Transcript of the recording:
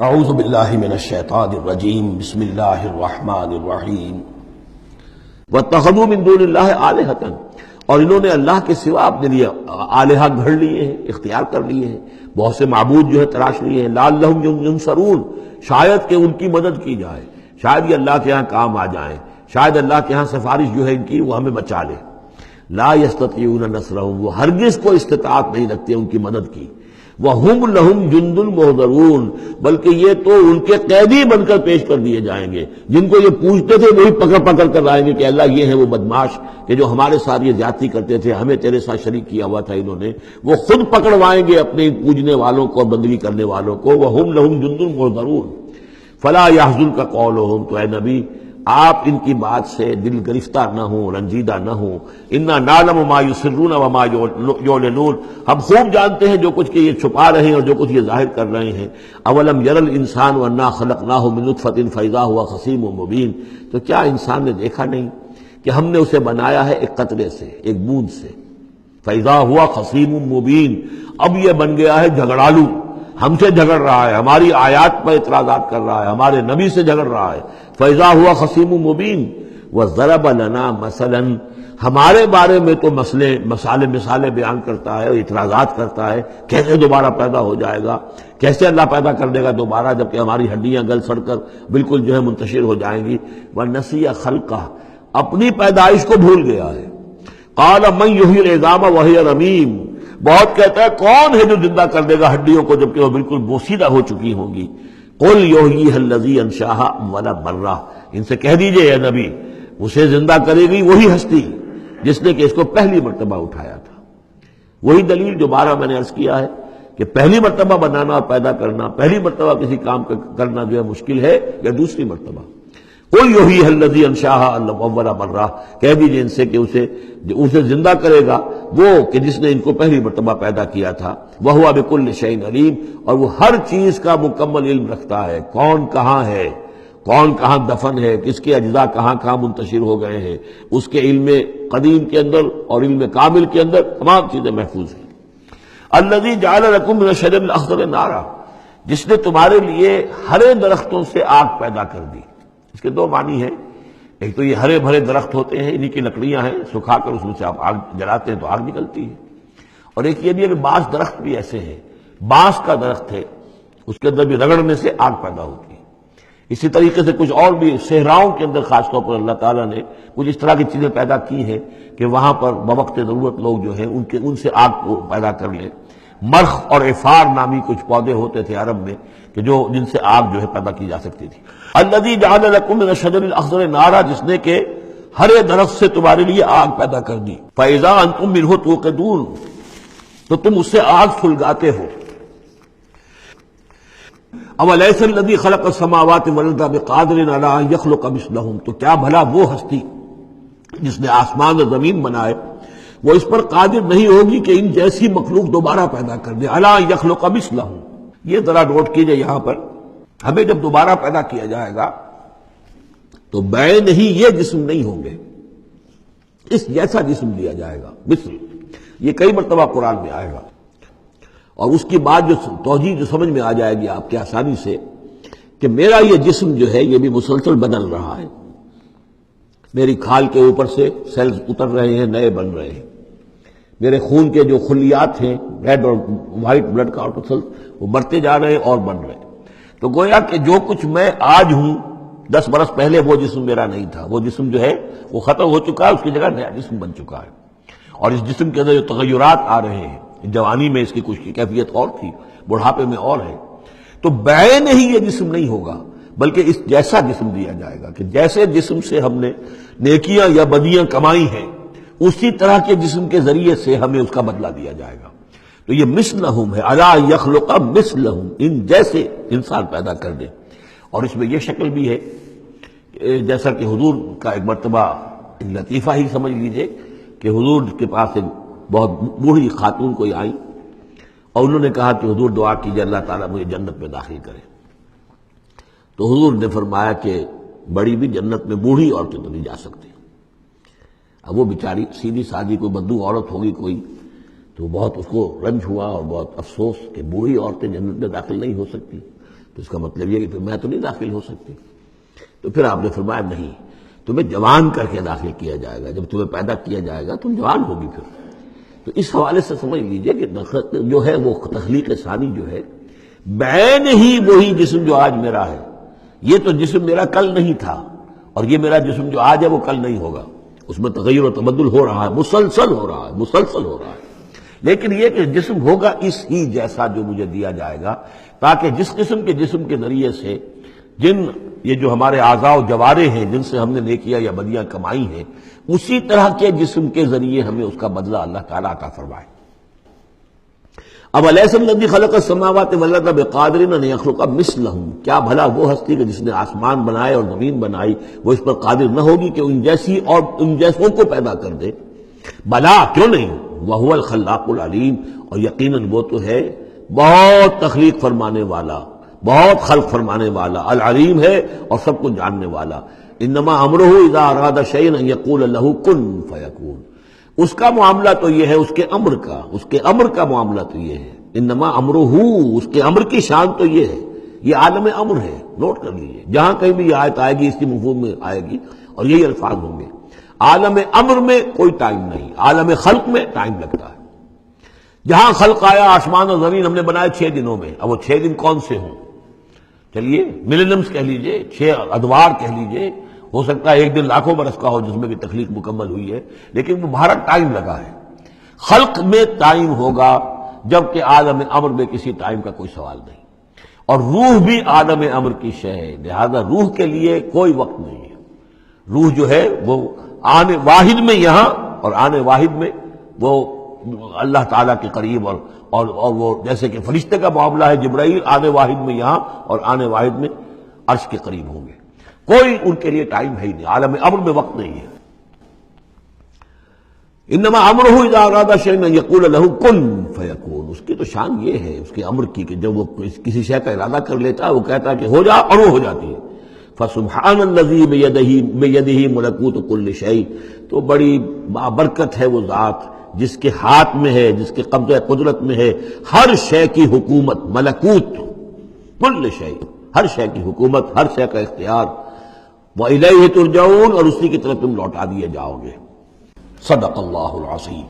اعوذ باللہ من الشیطان الرجیم بسم اللہ الرحمن الرحیم واتخذوا من دون اللہ آلہۃ، اور انہوں نے اللہ کے سوا اپنے لیے آلہہ گھڑ لیے ہیں، اختیار کر لیے ہیں، بہت سے معبود جو ہے تراش لیے ہیں، لعلہم ینصرون، شاید کہ ان کی مدد کی جائے، شاید یہ اللہ کے ہاں کام آ جائیں، شاید اللہ کے ہاں سفارش جو ہے ان کی وہ ہمیں بچا لے۔ لا یستطیعون نصرہم، وہ ہرگز کو استطاعت نہیں رکھتے ان کی مدد کی۔ وَهُمْ لَهُمْ جُنْدٌ مُحْضَرُونَ، بلکہ یہ تو ان کے قیدی بن کر پیش کر دیے جائیں گے، جن کو یہ پوچھتے تھے وہی پکڑ پکڑ کر لائیں گے کہ اللہ یہ ہے وہ بدماش کہ جو ہمارے ساتھ یہ زیادتی کرتے تھے، ہمیں تیرے ساتھ شریک کیا ہوا تھا انہوں نے، وہ خود پکڑوائیں گے اپنے پوجنے والوں کو اور بندگی کرنے والوں کو۔ وَهُمْ لَهُمْ جُنْدٌ مُحْضَرُونَ فَلَا يَحْزُنْكَ قَوْلُهُمْ، تو اے نبی آپ ان کی بات سے دل گرفتار نہ ہوں، رنجیدہ نہ ہوں۔ اِنَّا نَعْلَمُ مَا يُسِرُّونَ وَمَا يُعْلِنُونَ، ہم خوب جانتے ہیں جو کچھ کہ یہ چھپا رہے ہیں اور جو کچھ یہ ظاہر کر رہے ہیں۔ اَوَلَمْ يَرَ الْإِنسَانُ أَنَّا خَلَقْنَاهُ مِن نُطْفَةٍ فَإِذَا هُوَ خَصِيمٌ مُبِينٌ، تو کیا انسان نے دیکھا نہیں کہ ہم نے اسے بنایا ہے ایک قطرے سے، ایک بوند سے۔ فَإِذَا هُوَ خَصِيمٌ مُبِينٌ، اب یہ بن گیا ہے جھگڑالو، ہم سے جھگڑ رہا ہے، ہماری آیات پر اعتراضات کر رہا ہے، ہمارے نبی سے جھگڑ رہا ہے۔ فَإِذَا هُوَ خَصِيمٌ مُبِينٌ وَضَرَبَ لَنَا مَثَلًا، ہمارے بارے میں تو مثالیں بیان کرتا ہے، اعتراضات کرتا ہے، کیسے دوبارہ پیدا ہو جائے گا، کیسے اللہ پیدا کر دے گا دوبارہ جبکہ ہماری ہڈیاں گل سڑ کر بالکل جو ہے منتشر ہو جائیں گی۔ وَنَسِيَ خَلْقَهُ، اپنی پیدائش کو بھول گیا ہے۔ قَالَ مَن يُحْيِي الْعِظَامَ وَهِيَ رَمِيمٌ، بہت کہتا ہے کون ہے جو زندہ کر دے گا ہڈیوں کو جبکہ وہ بالکل بوسیدہ ہو چکی ہوں گی۔ قُلْ يُحْيِيهَا الَّذِي أَنشَأَهَا أَوَّلَ مَرَّةٍ، ان سے کہہ دیجئے اے نبی، اسے زندہ کرے گی وہی ہستی جس نے کہ اس کو پہلی مرتبہ اٹھایا تھا۔ وہی دلیل جو بارہ میں نے عرض کیا ہے کہ پہلی مرتبہ بنانا اور پیدا کرنا، پہلی مرتبہ کسی کام کرنا جو ہے مشکل ہے یا دوسری مرتبہ۔ قُلْ يُحْيِيهَا الَّذِي أَنشَأَهَا أَوَّلَ مَرَّةٍ، کہہ دیجئے ان سے کہ اسے زندہ کرے گا وہ کہ جس نے ان کو پہلی مرتبہ پیدا کیا تھا۔ وَهُوَ بِكُلِّ شَيْءٍ عَلِيمٌ، اور وہ ہر چیز کا مکمل علم رکھتا ہے، کون کہاں ہے، کون کہاں دفن ہے، کس کے اجزاء کہاں کہاں منتشر ہو گئے ہیں، اس کے علم قدیم کے اندر اور علم کامل کے اندر تمام چیزیں محفوظ ہیں۔ الذی جعل لکم من الشجر الاخضر نارا، جس نے تمہارے لیے ہرے درختوں سے آگ پیدا کر دی۔ اس کے دو معنی ہیں، ایک تو یہ ہرے بھرے درخت ہوتے ہیں، انہی کی لکڑیاں ہیں، سکھا کر اس میں سے آپ آگ جلاتے ہیں تو آگ نکلتی ہے، اور ایک یہ بھی ہے کہ بعض درخت بھی ایسے ہیں، بانس کا درخت ہے، اس کے اندر بھی رگڑنے سے آگ پیدا ہوتی ہے۔ اسی طریقے سے کچھ اور بھی صحراؤں کے اندر خاص طور پر اللہ تعالیٰ نے کچھ اس طرح کی چیزیں پیدا کی ہیں کہ وہاں پر بوقت ضرورت لوگ جو ہیں ان سے آگ کو پیدا کر لیں۔ مرخ اور عفار نامی کچھ پودے ہوتے تھے عرب میں کہ جن سے آگ جو ہے پیدا کی جا سکتی تھی۔ الذی جعل لکم من الشجر الاخضر نارا، جس نے کہ ہرے درخت سے تمہارے لیے آگ پیدا کر دی۔ فاذا انتم منہ توقدون، تو تم اس سے آگ سلگاتے ہو۔ اولیس الذی خلق السماوات والارض بقادر علی ان یخلق مثلہم، تو کیا بھلا وہ ہستی جس نے آسمان اور زمین بنائے وہ اس پر قادر نہیں ہوگی کہ ان جیسی مخلوق دوبارہ پیدا کر دے۔ علی ان یخلق مثلہم، یہ ذرا نوٹ کیجئے یہاں پر، ہمیں جب دوبارہ پیدا کیا جائے گا تو بے نہیں یہ جسم نہیں ہوں گے، اس جیسا جسم دیا جائے گا، مثل، یہ کئی مرتبہ قرآن میں آئے گا، اور اس کی بات جو توجیہ جو سمجھ میں آ جائے گی آپ کے آسانی سے کہ میرا یہ جسم جو ہے یہ بھی مسلسل بدل رہا ہے، میری کھال کے اوپر سے سیلز اتر رہے ہیں، نئے بن رہے ہیں، میرے خون کے جو خلیات ہیں ریڈ اور وائٹ بلڈ کارپسل وہ بڑھتے جا رہے ہیں اور بن رہے ہیں۔ تو گویا کہ جو کچھ میں آج ہوں 10 برس پہلے وہ جسم میرا نہیں تھا، وہ جسم جو ہے وہ ختم ہو چکا ہے، اس کی جگہ نیا جسم بن چکا ہے، اور اس جسم کے اندر جو تغیرات آ رہے ہیں، جوانی میں اس کی کچھ کی کیفیت اور تھی، بڑھاپے میں اور ہے، تو بے نہیں یہ جسم نہیں ہوگا بلکہ اس جیسا جسم دیا جائے گا کہ جیسے جسم سے ہم نے نیکیاں یا بدیاں کمائی ہیں اسی طرح کے جسم کے ذریعے سے ہمیں اس کا بدلہ دیا جائے گا۔ تو یہ مثلہم ہے، الی یخلق مثلہم، ان جیسے انسان پیدا کر دے۔ اور اس میں یہ شکل بھی ہے جیسا کہ حضور کا ایک مرتبہ لطیفہ ہی سمجھ لیجئے کہ حضور کے پاس ایک بہت بوڑھی خاتون کوئی آئی اور انہوں نے کہا کہ حضور دعا کیجئے اللہ تعالیٰ مجھے جنت میں داخل کرے۔ تو حضور نے فرمایا کہ بڑی بھی جنت میں بوڑھی عورتیں تو نہیں جا سکتی۔ اب وہ بیچاری سیدھی سادھی کوئی بدو عورت ہوگی کوئی، تو بہت اس کو رنج ہوا اور بہت افسوس کہ بوڑھی عورتیں جنت میں داخل نہیں ہو سکتی۔ تو اس کا مطلب یہ کہ پھر میں تو نہیں داخل ہو سکتی. تو پھر آپ نے فرمایا نہیں، تمہیں جوان کر کے داخل کیا جائے گا، جب تمہیں پیدا کیا جائے گا تم جوان ہوگی پھر. تو اس حوالے سے سمجھ لیجئے کہ جو ہے وہ تخلیق ثانی جو ہے بعین ہی وہی جسم جو آج میرا ہے. یہ تو جسم میرا کل نہیں تھا، اور یہ میرا جسم جو آج ہے وہ کل نہیں ہوگا. اس میں تغیر و تبدل ہو رہا ہے، مسلسل ہو رہا ہے، مسلسل ہو رہا ہے. لیکن یہ کہ جسم ہوگا اس ہی جیسا جو مجھے دیا جائے گا، تاکہ جس قسم کے جسم کے ذریعے سے یہ جو ہمارے اعضاء و جوارح ہیں جن سے ہم نے نیکیاں یا بدیاں کمائی ہیں، اسی طرح کے جسم کے ذریعے ہمیں اس کا بدلہ اللہ تعالیٰ عطا فرمائے. اب الیس الذی خلق السماوات والارض بقادر ان یخلق مثلہم، کیا بھلا وہ ہستی کہ جس نے آسمان بنائے اور زمین بنائی وہ اس پر قادر نہ ہوگی کہ ان جیسی اور ان جیسوں کو پیدا کر دے؟ بلا، کیوں نہیں، وہو الخلاق العلیم، اور یقیناً وہ تو ہے بہت تخلیق فرمانے والا، بہت خلق فرمانے والا، العلیم ہے اور سب کو جاننے والا. انما امرہ اذا اراد شیئا ان یقول له کن فیکون، اس کا معاملہ تو یہ ہے، اس کے امر کا معاملہ تو یہ ہے. انما امرہ، اس کے امر کی شان تو یہ ہے، یہ عالم امر ہے. نوٹ کر لیجئے، جہاں کہیں بھی یہ آیت آئے گی اس کی مفہوم میں آئے گی اور یہی الفاظ ہوں گے. عالم امر میں کوئی ٹائم نہیں، عالم خلق میں ٹائم لگتا ہے. جہاں خلق آیا آسمان اور زمین ہم نے بنائے 6 دنوں میں. اب وہ 6 دن کون سے ہوں؟ چلیے ملینمز کہہ لیجئے، 6 ادوار کہہ لیجئے، ہو سکتا ہے ایک دن لاکھوں برس کا ہو جس میں بھی تخلیق مکمل ہوئی ہے، لیکن وہ بھارت ٹائم لگا ہے. خلق میں ٹائم ہوگا، جبکہ عالم امر میں کسی ٹائم کا کوئی سوال نہیں. اور روح بھی عالم امر کی شے ہے، لہذا روح کے لیے کوئی وقت نہیں ہے. روح جو ہے وہ آنے واحد میں یہاں اور آنے واحد میں وہ اللہ تعالیٰ کے قریب، اور وہ جیسے کہ فرشتے کا معاملہ ہے، جبرائیل آنے واحد میں یہاں اور آنے واحد میں عرش کے قریب ہوں گے. کوئی ان کے لیے ٹائم ہے ہی نہیں، عالم امر میں وقت نہیں ہے. انما امرہ اذا اراد شیئا ان یقول له کن فیکون، اس کی تو شان یہ ہے اس کے امر کی کہ جب وہ کسی شے کا ارادہ کر لیتا ہے وہ کہتا ہے کہ ہو جا، اور وہ ہو جاتی ہے. فسبحان الذی بیدہ ملکوت کل شیء، تو بڑی بابرکت ہے وہ ذات جس کے ہاتھ میں ہے، جس کے قبضہ قدرت میں ہے ہر شے کی حکومت، ملکوت کل شیء، ہر شے کی حکومت، ہر شے کا اختیار. وَإِلَيْهِ تُرْجَعُونَ، اور اسی کی طرف تم لوٹا دیے جاؤ گے. صدق اللہ العظیم.